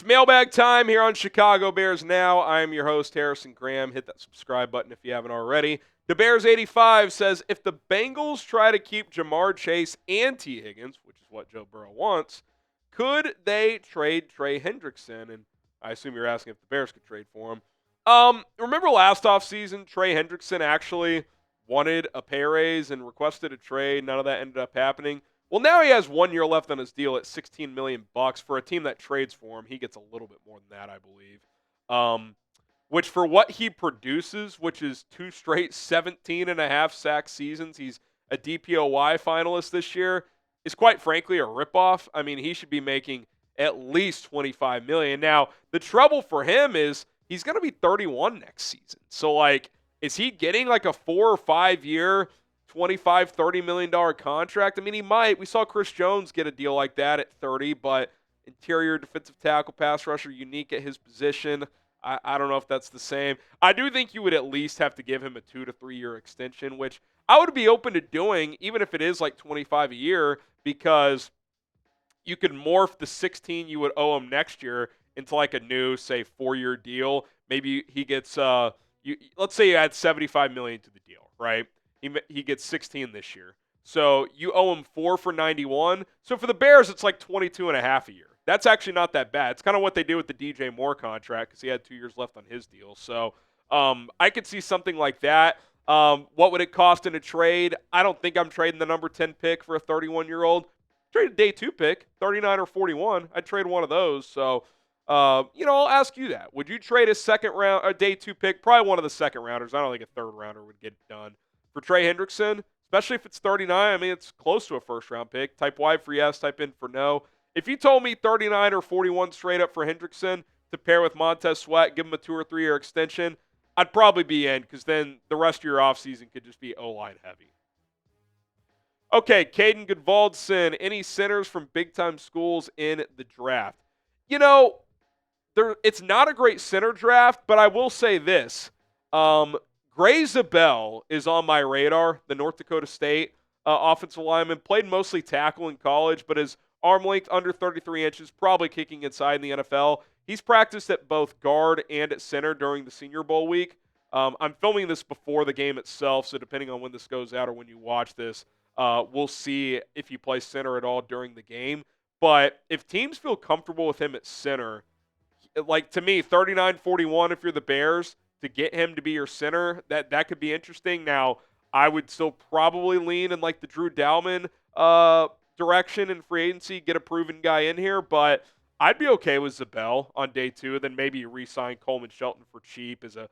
Mailbag time here on Chicago Bears Now. I'm your host, Harrison Graham. Hit that subscribe button if you haven't already. The Bears 85 says, if the Bengals try to keep Jamar Chase and T. Higgins, which is what Joe Burrow wants, could they trade Trey Hendrickson? And I assume you're asking if the Bears could trade for him. Remember last offseason, Trey Hendrickson actually wanted a pay raise and requested a trade. None of that ended up happening. Well, now he has 1 year left on his deal at $16 million for a team that trades for him. He gets a little bit more than that, I believe. Which for what he produces, which is 2 straight 17.5 sack seasons, he's a DPOY finalist this year, is quite frankly a ripoff. I mean, he should be making at least $25 million. Now, the trouble for him is he's going to be 31 next season. So, like, is he getting like a 4 or 5 year $25, $30 million contract? I mean, he might. We saw Chris Jones get a deal like that at 30, but interior defensive tackle, pass rusher, unique at his position. I don't know if that's the same. I do think you would at least have to give him a 2 to 3 year extension, which I would be open to doing, even if it is like 25 a year, because you could morph the 16 you would owe him next year into like a new, say, 4-year deal. Maybe he gets, let's say you add $75 million to the deal, right? He gets 16 this year. So you owe him 4 for 91. So for the Bears, it's like 22.5 a year. That's actually not that bad. It's kind of what they did with the DJ Moore contract because he had 2 years left on his deal. So I could see something like that. What would it cost in a trade? I don't think I'm trading the number 10 pick for a 31-year-old. Trade a day 2 pick, 39 or 41. I'd trade one of those. So, I'll ask you that. Would you trade a day 2 pick? Probably one of the second rounders. I don't think a third rounder would get it done. For Trey Hendrickson, especially if it's 39, I mean, it's close to a first-round pick. Type Y for yes, type in for no. If you told me 39 or 41 straight up for Hendrickson to pair with Montez Sweat, give him a 2 or 3 year extension, I'd probably be in because then the rest of your offseason could just be O-line heavy. Okay, Caden Goodvaldson, any centers from big-time schools in the draft? It's not a great center draft, but I will say this. Gray Zabel is on my radar, the North Dakota State offensive lineman. Played mostly tackle in college, but his arm length under 33 inches, probably kicking inside in the NFL. He's practiced at both guard and at center during the Senior Bowl week. I'm filming this before the game itself, so depending on when this goes out or when you watch this, we'll see if he plays center at all during the game. But if teams feel comfortable with him at center, like to me, 39-41 if you're the Bears, to get him to be your center, that could be interesting. Now, I would still probably lean in like the Drew Dalman direction in free agency, get a proven guy in here, but I'd be okay with Zabel on day 2, then maybe you re-sign Coleman Shelton for cheap as a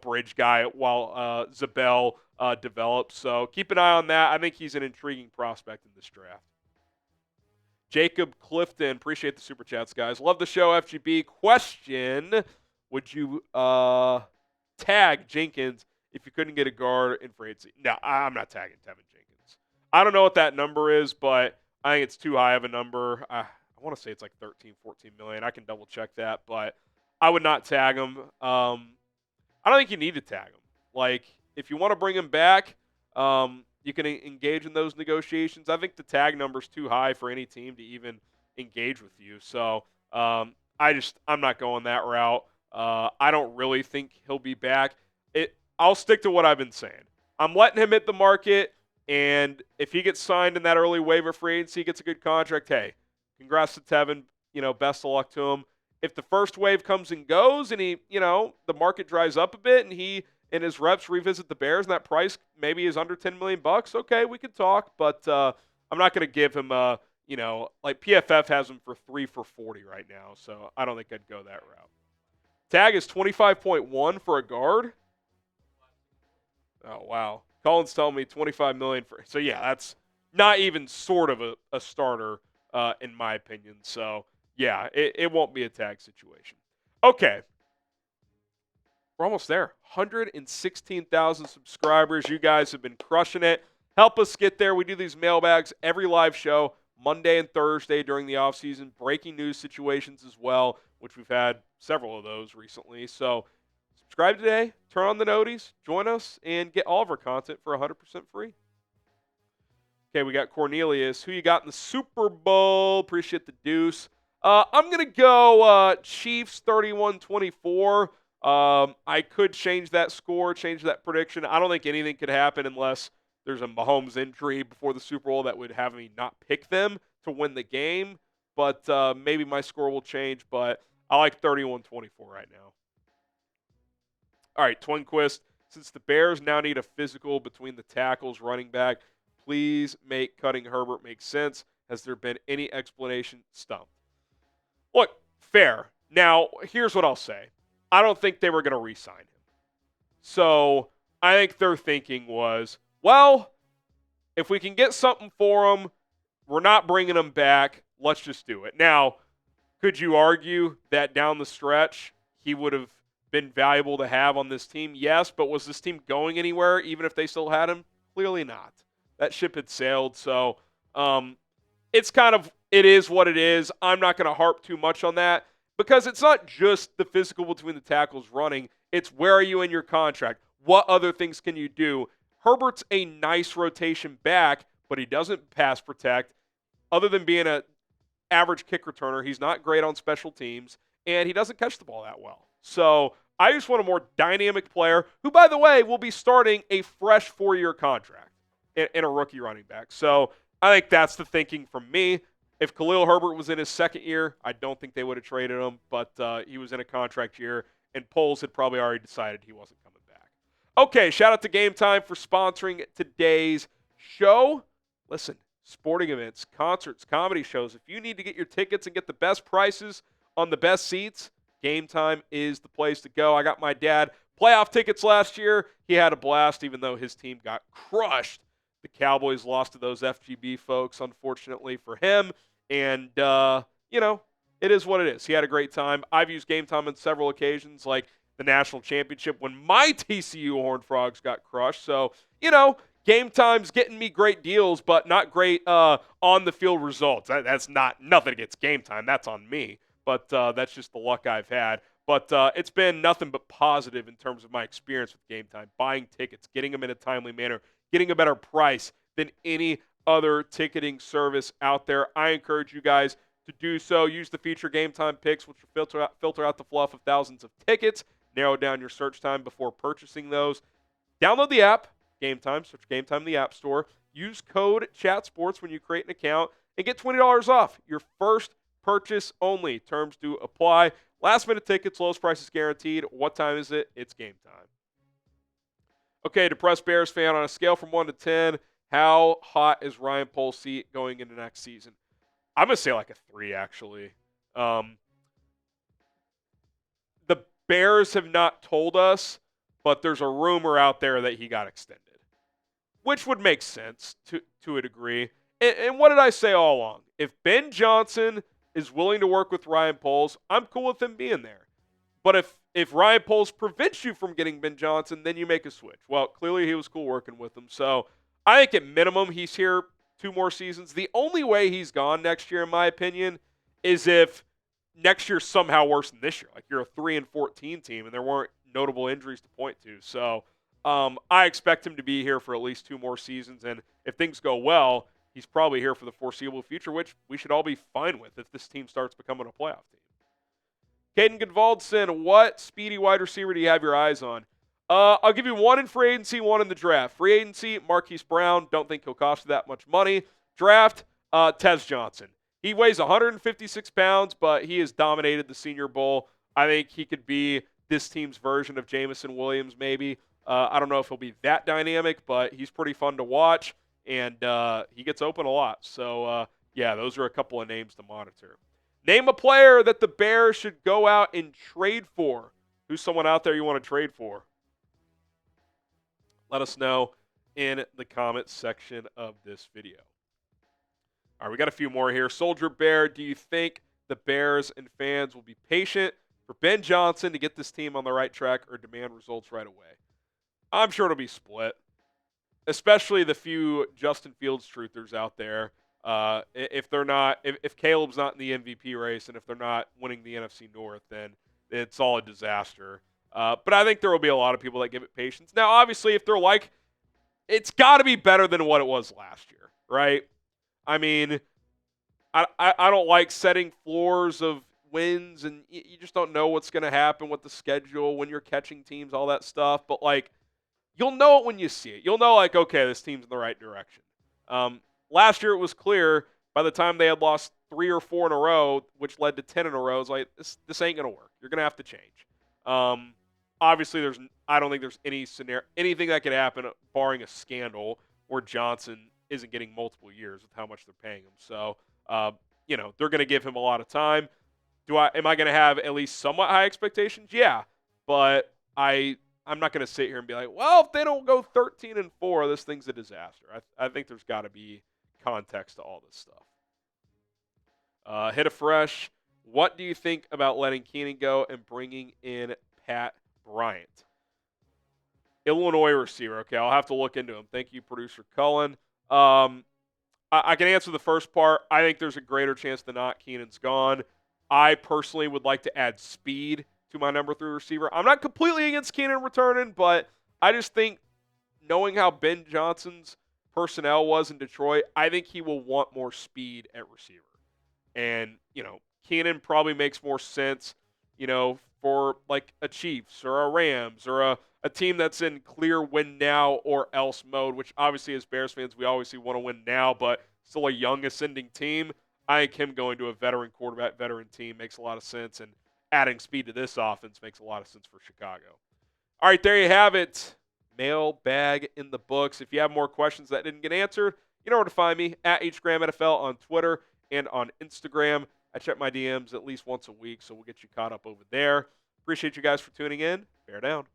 bridge guy while Zabel develops. So keep an eye on that. I think he's an intriguing prospect in this draft. Jacob Clifton, appreciate the super chats, guys. Love the show, FGB. Question, would you tag Jenkins if you couldn't get a guard in free agency? No, I'm not tagging Teven Jenkins. I don't know what that number is, but I think it's too high of a number. I want to say it's like 13, 14 million. I can double check that, but I would not tag him. I don't think you need to tag him. Like, if you want to bring him back, you can engage in those negotiations. I think the tag number is too high for any team to even engage with you. So I'm not going that route. I don't really think he'll be back. I'll stick to what I've been saying. I'm letting him hit the market, and if he gets signed in that early waiver free agency, gets a good contract, hey, congrats to Teven. Best of luck to him. If the first wave comes and goes and he, the market dries up a bit and he and his reps revisit the Bears and that price maybe is under $10 million, okay, we could talk, but I'm not going to give him like PFF has him for 3 for 40 right now, so I don't think I'd go that route. Tag is 25.1 for a guard. Oh, wow. Colin's telling me $25 million for, so yeah, that's not even sort of a starter in my opinion. So yeah, it won't be a tag situation. Okay. We're almost there. 116,000 subscribers. You guys have been crushing it. Help us get there. We do these mailbags every live show, Monday and Thursday during the offseason. Breaking news situations as well, which we've had several of those recently. So subscribe today, turn on the noties, join us, and get all of our content for 100% free. Okay, we got Cornelius. Who you got in the Super Bowl? Appreciate the deuce. I'm going to go Chiefs 31-24. I could change that score, change that prediction. I don't think anything could happen unless there's a Mahomes injury before the Super Bowl that would have me not pick them to win the game. But maybe my score will change. But I like 31-24 right now. All right, Twinquist. Since the Bears now need a physical between the tackles, running back, please make cutting Herbert make sense. Has there been any explanation? Stumped. Look, fair. Now, here's what I'll say. I don't think they were going to re-sign him. So I think their thinking was, well, if we can get something for him, we're not bringing him back. Let's just do it. Now, could you argue that down the stretch he would have been valuable to have on this team? Yes, but was this team going anywhere even if they still had him? Clearly not. That ship had sailed. So it's kind of, it is what it is. I'm not going to harp too much on that because it's not just the physical between the tackles running. It's where are you in your contract? What other things can you do? Herbert's a nice rotation back, but he doesn't pass protect. Other than being an average kick returner, he's not great on special teams, and he doesn't catch the ball that well. So I just want a more dynamic player who, by the way, will be starting a fresh 4-year contract in a rookie running back. So I think that's the thinking from me. If Khalil Herbert was in his second year, I don't think they would have traded him, but he was in a contract year, and Poles had probably already decided he wasn't coming back. Okay, shout out to GameTime for sponsoring today's show. Listen, sporting events, concerts, comedy shows, if you need to get your tickets and get the best prices on the best seats, GameTime is the place to go. I got my dad playoff tickets last year. He had a blast even though his team got crushed. The Cowboys lost to those FGB folks, unfortunately for him. And, it is what it is. He had a great time. I've used GameTime on several occasions, like the national championship when my TCU Horned Frogs got crushed. So, GameTime's getting me great deals, but not great on-the-field results. That's nothing against GameTime. That's on me. But that's just the luck I've had. But it's been nothing but positive in terms of my experience with GameTime. Buying tickets, getting them in a timely manner, getting a better price than any other ticketing service out there. I encourage you guys to do so. Use the feature GameTime Picks, which will filter out the fluff of thousands of tickets. Narrow down your search time before purchasing those. Download the app, GameTime. Search GameTime in the App Store. Use code ChatSports when you create an account and get $20 off your first purchase only. Terms do apply. Last minute tickets, lowest prices guaranteed. What time is it? It's game time. Okay, depressed Bears fan, on a scale from 1 to 10, how hot is Ryan Poles' seat going into next season? I'm going to say like a 3, actually. The Bears have not told us, but there's a rumor out there that he got extended, which would make sense to a degree. And what did I say all along? If Ben Johnson is willing to work with Ryan Poles, I'm cool with him being there. But if Ryan Poles prevents you from getting Ben Johnson, then you make a switch. Well, clearly he was cool working with him. So I think at minimum he's here 2 more seasons. The only way he's gone next year, in my opinion, is if next year's somehow worse than this year. Like you're a 3-14 team and there weren't notable injuries to point to. So I expect him to be here for at least 2 more seasons. And if things go well, he's probably here for the foreseeable future, which we should all be fine with if this team starts becoming a playoff team. Caden Goodvaldson, what speedy wide receiver do you have your eyes on? I'll give you 1 in free agency, 1 in the draft. Free agency, Marquise Brown. Don't think he'll cost you that much money. Draft, Tez Johnson. He weighs 156 pounds, but he has dominated the Senior Bowl. I think he could be this team's version of Jamison Williams maybe. I don't know if he'll be that dynamic, but he's pretty fun to watch, and he gets open a lot. So, those are a couple of names to monitor. Name a player that the Bears should go out and trade for. Who's someone out there you want to trade for? Let us know in the comments section of this video. All right, we got a few more here. Soldier Bear, do you think the Bears and fans will be patient for Ben Johnson to get this team on the right track or demand results right away? I'm sure it'll be split, especially the few Justin Fields truthers out there. If Caleb's not in the MVP race and if they're not winning the NFC North, then it's all a disaster. But I think there will be a lot of people that give it patience. Now, obviously, if they're like, it's got to be better than what it was last year, right? I mean, I don't like setting floors of wins, and you just don't know what's going to happen with the schedule when you're catching teams, all that stuff. But, like, you'll know it when you see it. You'll know, like, okay, this team's in the right direction. Last year it was clear by the time they had lost 3 or 4 in a row, which led to 10 in a row. It's like, this ain't going to work. You're going to have to change. Obviously, I don't think there's anything that could happen, barring a scandal, where Johnson isn't getting multiple years with how much they're paying him. So, they're going to give him a lot of time. Am I going to have at least somewhat high expectations? Yeah, but I'm not going to sit here and be like, well, if they don't go 13-4, this thing's a disaster. I think there's got to be context to all this stuff. Hit a fresh. What do you think about letting Keenan go and bringing in Pat Bryant? Illinois receiver. Okay, I'll have to look into him. Thank you, producer Cullen. I can answer the first part. I think there's a greater chance than not Keenan's gone. I personally would like to add speed to my number 3 receiver. I'm not completely against Keenan returning, but I just think knowing how Ben Johnson's personnel was in Detroit, I think he will want more speed at receiver. And, Keenan probably makes more sense, for like a Chiefs or a Rams or a team that's in clear win now or else mode, which obviously as Bears fans, we obviously want to win now, but still a young ascending team. I think him going to a veteran quarterback, veteran team makes a lot of sense, and adding speed to this offense makes a lot of sense for Chicago. All right, there you have it. Mailbag in the books. If you have more questions that didn't get answered, you know where to find me, at HGramNFL on Twitter and on Instagram. I check my DMs at least once a week, so we'll get you caught up over there. Appreciate you guys for tuning in. Bear down.